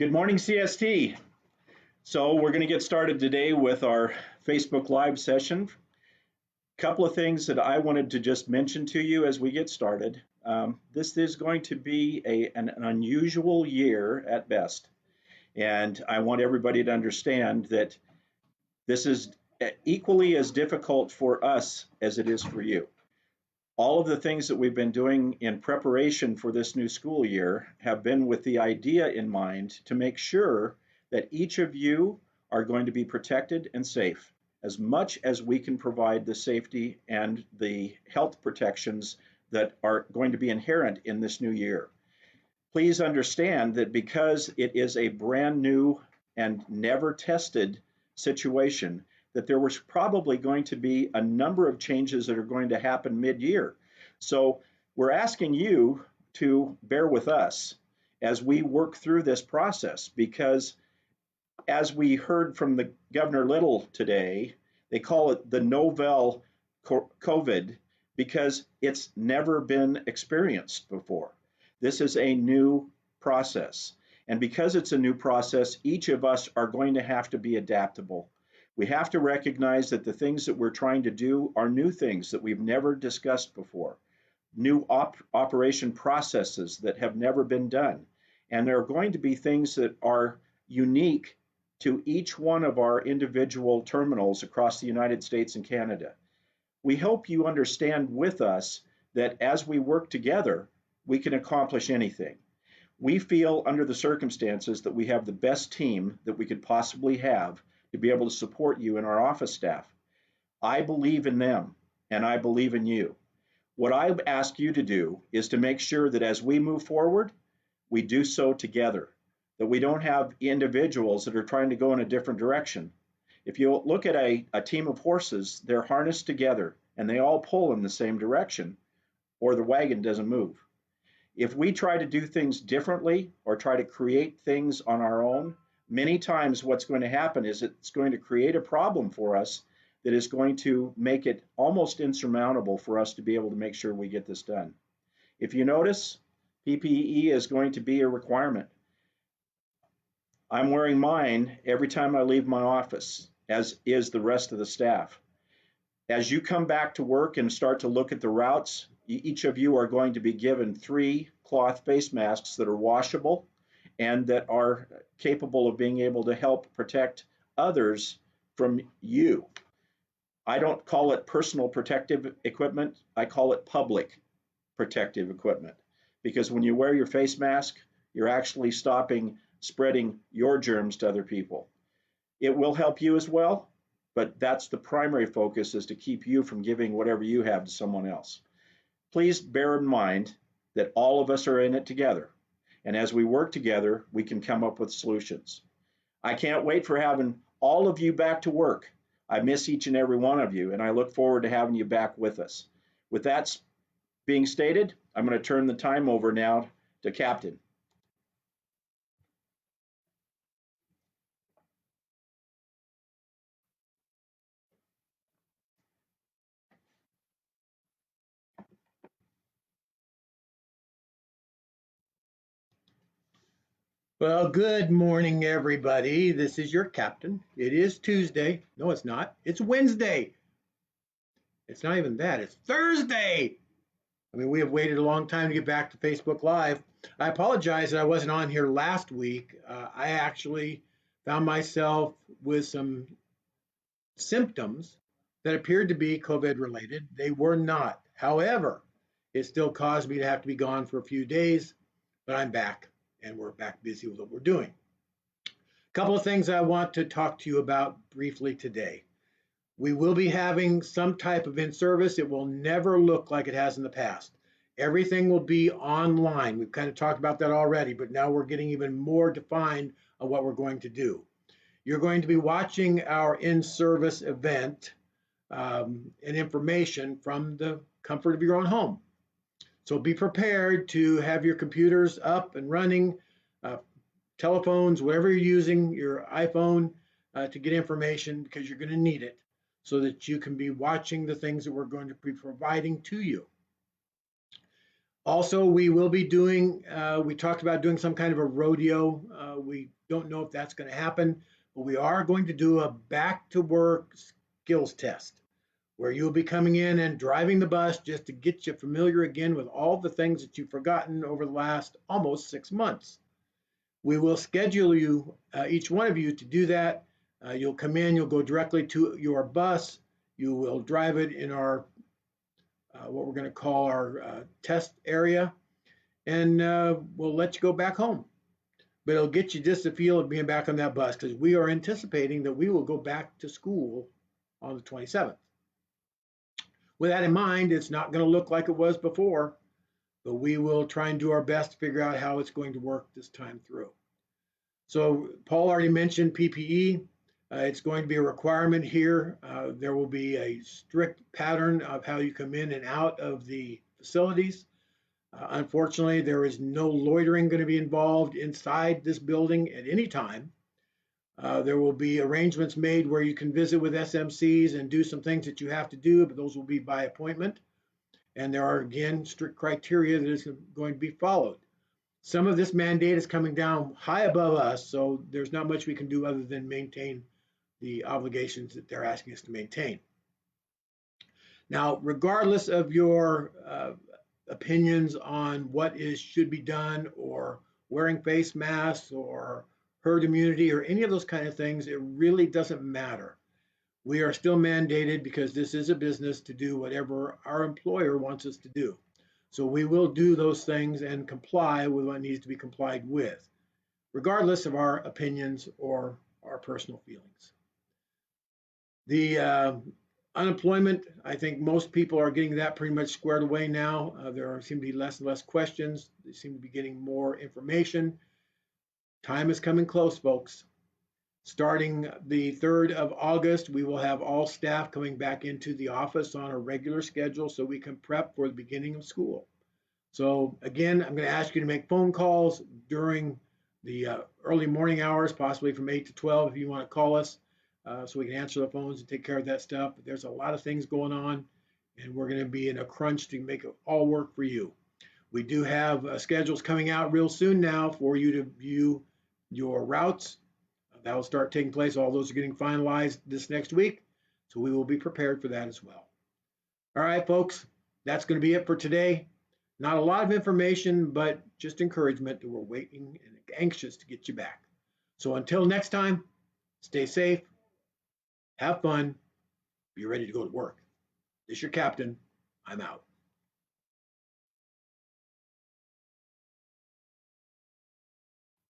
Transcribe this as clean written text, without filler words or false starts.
Good morning, CST. So we're going to get started today with our Facebook Live session. Couple of things that I wanted to just mention to you as we get started. This is going to be an unusual year at best. And I want everybody to understand that this is equally as difficult for us as it is for you. All of the things that we've been doing in preparation for this new school year have been with the idea in mind to make sure that each of you are going to be protected and safe as much as we can provide the safety and the health protections that are going to be inherent in this new year. Please understand that because it is a brand new and never tested situation, that there was probably going to be a number of changes that are going to happen mid-year. So we're asking you to bear with us as we work through this process, because as we heard from the Governor Little today, they call it the novel COVID because it's never been experienced before. This is a new process. And because it's a new process, each of us are going to have to be adaptable. We have to recognize that the things that we're trying to do are new things that we've never discussed before, new operation processes that have never been done. And there are going to be things that are unique to each one of our individual terminals across the United States and Canada. We hope you understand with us that as we work together, we can accomplish anything. We feel under the circumstances that we have the best team that we could possibly have to be able to support you and our office staff. I believe in them and I believe in you. What I ask you to do is to make sure that as we move forward, we do so together, that we don't have individuals that are trying to go in a different direction. If you look at a team of horses, they're harnessed together and they all pull in the same direction or the wagon doesn't move. If we try to do things differently or try to create things on our own, many times what's going to happen is it's going to create a problem for us that is going to make it almost insurmountable for us to be able to make sure we get this done. If you notice, PPE is going to be a requirement. I'm wearing mine every time I leave my office, as is the rest of the staff. As you come back to work and start to look at the routes, each of you are going to be given 3 cloth face masks that are washable and that are capable of being able to help protect others from you. I don't call it personal protective equipment, I call it public protective equipment. Because when you wear your face mask, you're actually stopping spreading your germs to other people. It will help you as well, but that's the primary focus, is to keep you from giving whatever you have to someone else. Please bear in mind that all of us are in it together. And as we work together, we can come up with solutions. I can't wait for having all of you back to work. I miss each and every one of you, and I look forward to having you back with us. With that being stated, I'm going to turn the time over now to Captain. Well, good morning, everybody. This is your captain. It is Tuesday. No, it's not. It's Wednesday. It's not even that. It's Thursday. I mean, we have waited a long time to get back to Facebook Live. I apologize that I wasn't on here last week. I actually found myself with some symptoms that appeared to be COVID related. They were not. However, it still caused me to have to be gone for a few days, but I'm back and we're back busy with what we're doing. A couple of things I want to talk to you about briefly today. We will be having some type of in-service. It will never look like it has in the past. Everything will be online. We've kind of talked about that already, but now we're getting even more defined on what we're going to do. You're going to be watching our in-service event and information from the comfort of your own home. So be prepared to have your computers up and running, telephones, whatever you're using, your iPhone, to get information, because you're going to need it so that you can be watching the things that we're going to be providing to you. Also, we will be doing, we talked about doing some kind of a rodeo. We don't know if that's going to happen, but we are going to do a back to work skills test where you'll be coming in and driving the bus just to get you familiar again with all the things that you've forgotten over the last almost 6 months. We will schedule you, each one of you, to do that. You'll come in, you'll go directly to your bus, you will drive it in our what we're going to call our test area, and we'll let you go back home. But it'll get you just the feel of being back on that bus because we are anticipating that we will go back to school on the 27th. With that in mind, it's not going to look like it was before, but we will try and do our best to figure out how it's going to work this time through. So Paul already mentioned PPE. It's going to be a requirement here. There will be a strict pattern of how you come in and out of the facilities. Unfortunately, there is no loitering going to be involved inside this building at any time. There will be arrangements made where you can visit with SMCs and do some things that you have to do, but those will be by appointment. And there are, again, strict criteria that is going to be followed. Some of this mandate is coming down high above us, so there's not much we can do other than maintain the obligations that they're asking us to maintain. Now, regardless of your opinions on what should be done, or wearing face masks, or herd immunity, or any of those kind of things, it really doesn't matter. We are still mandated because this is a business to do whatever our employer wants us to do. So we will do those things and comply with what needs to be complied with, regardless of our opinions or our personal feelings. The unemployment, I think most people are getting that pretty much squared away now. There seem to be less and less questions. They seem to be getting more information. Time is coming close, folks. Starting the 3rd of August, we will have all staff coming back into the office on a regular schedule so we can prep for the beginning of school. So again, I'm going to ask you to make phone calls during the early morning hours, possibly from 8 to 12 if you want to call us, so we can answer the phones and take care of that stuff. But there's a lot of things going on, and we're going to be in a crunch to make it all work for you. We do have schedules coming out real soon now for you to view your routes. That will start taking place. All those are getting finalized this next week, so we will be prepared for that as well. All right, folks, that's going to be it for today. Not a lot of information, but just encouragement that we're waiting and anxious to get you back. So until next time, stay safe, have fun, be ready to go to work. This is your captain. I'm out.